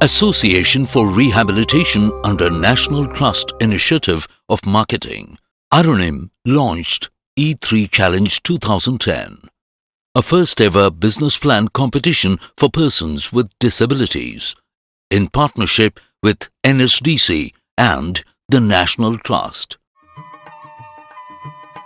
Association for Rehabilitation under National Trust Initiative of Marketing, Arunim launched E3 Challenge 2010, a first-ever business plan competition for persons with disabilities, in partnership with NSDC and the National Trust.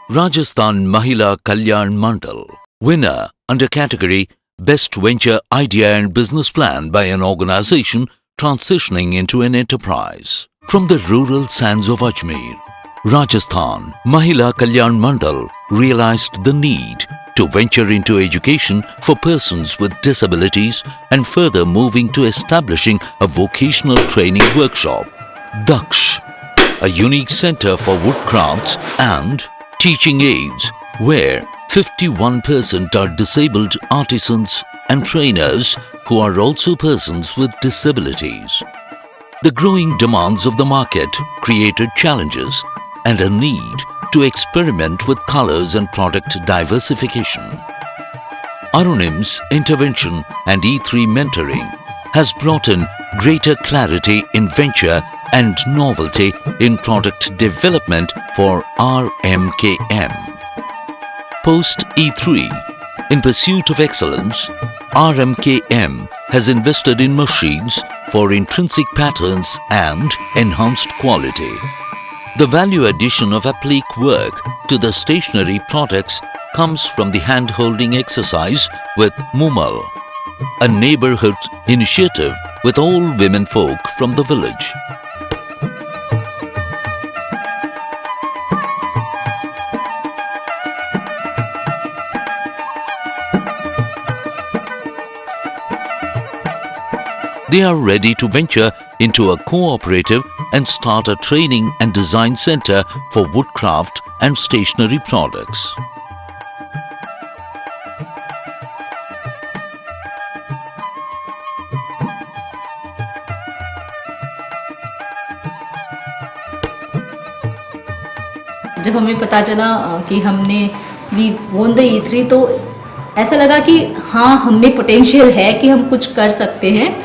Rajasthan Mahila Kalyan Mandal, winner under category Best Venture Idea and Business Plan by an organization transitioning into an enterprise. From the rural sands of Ajmer, Rajasthan Mahila Kalyan Mandal realized the need to venture into education for persons with disabilities and further moving to establishing a vocational training workshop, Daksh, a unique center for woodcrafts and teaching aids where 51% are disabled artisans and trainers who are also persons with disabilities. The growing demands of the market created challenges and a need to experiment with colors and product diversification. Arunim's intervention and E3 mentoring has brought in greater clarity in venture and novelty in product development for RMKM. Post E3, in pursuit of excellence, RMKM has invested in machines for intrinsic patterns and enhanced quality. The value addition of applique work to the stationery products comes from the hand-holding exercise with Mumal, a neighborhood initiative with all women folk from the village. They are ready to venture into a cooperative and start a training and design center for woodcraft and stationery products. जब हमें पता चला कि हमने we won the E3 तो ऐसा लगा कि हाँ हम में पोटेंशियल है कि हम कुछ कर सकते हैं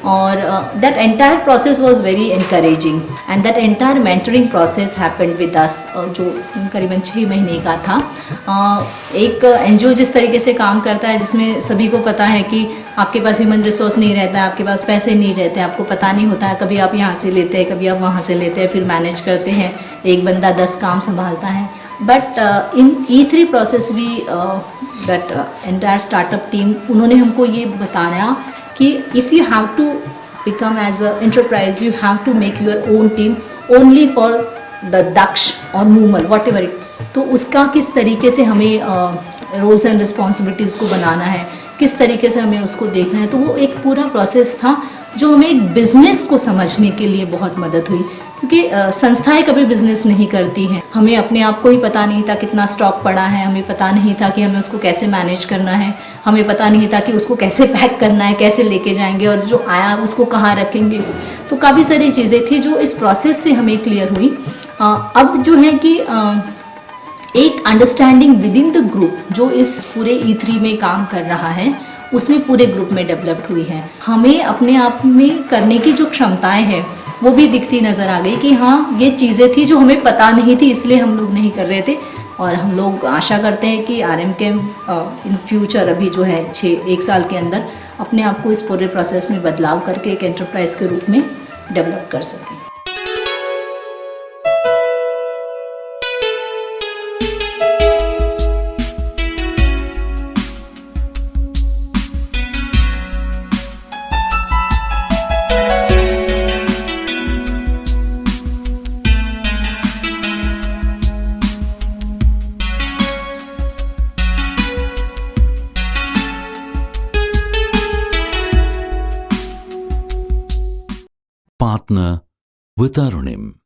और that entire process was very encouraging and that entire mentoring process happened with us जो करीबन 6 महीने का था। एक NGO जिस तरीके से काम करता है जिसमें सभी को पता है कि आपके पास ह्यूमन रिसोर्स नहीं रहता है, आपके पास पैसे नहीं रहते हैं, आपको पता नहीं होता है, कभी आप यहाँ से लेते हैं, कभी आप वहाँ से लेते हैं, फिर मैनेज करते हैं, एक बंदा 10 काम संभालता है। बट इन E3 प्रोसेस भी दैट एंटायर स्टार्टअप टीम उन्होंने हमको ये बताया कि if you have to become as a enterprise, you have to make your own team only for the Daksh or Mumal, whatever it's. तो उसका किस तरीके से हमें रोल्स एंड रिस्पॉन्सिबिलिटीज़ को बनाना है, किस तरीके से हमें उसको देखना है, तो वो एक पूरा प्रोसेस था जो हमें एक बिजनेस को समझने के लिए बहुत मदद हुई क्योंकि संस्थाएं कभी बिजनेस नहीं करती हैं। हमें अपने आप को ही पता नहीं था कितना स्टॉक पड़ा है, हमें पता नहीं था कि हमें उसको कैसे मैनेज करना है, हमें पता नहीं था कि उसको कैसे पैक करना है, कैसे लेके जाएंगे और जो आया उसको कहाँ रखेंगे। तो काफ़ी सारी चीज़ें थी जो इस प्रोसेस से हमें क्लियर हुई। अब जो है कि एक understanding with in the group जो इस पूरे E3 में काम कर रहा है उसमें पूरे ग्रुप में डेवलप्ड हुई है। हमें अपने आप में करने की जो क्षमताएं हैं वो भी दिखती नज़र आ गई कि हाँ ये चीज़ें थी जो हमें पता नहीं थी इसलिए हम लोग नहीं कर रहे थे और हम लोग आशा करते हैं कि RMKM इन फ्यूचर अभी जो है 1 साल के अंदर अपने आप को इस पूरे प्रोसेस में बदलाव करके एक एंटरप्राइज के रूप में डेवलप कर सकें। Partner with Arunim.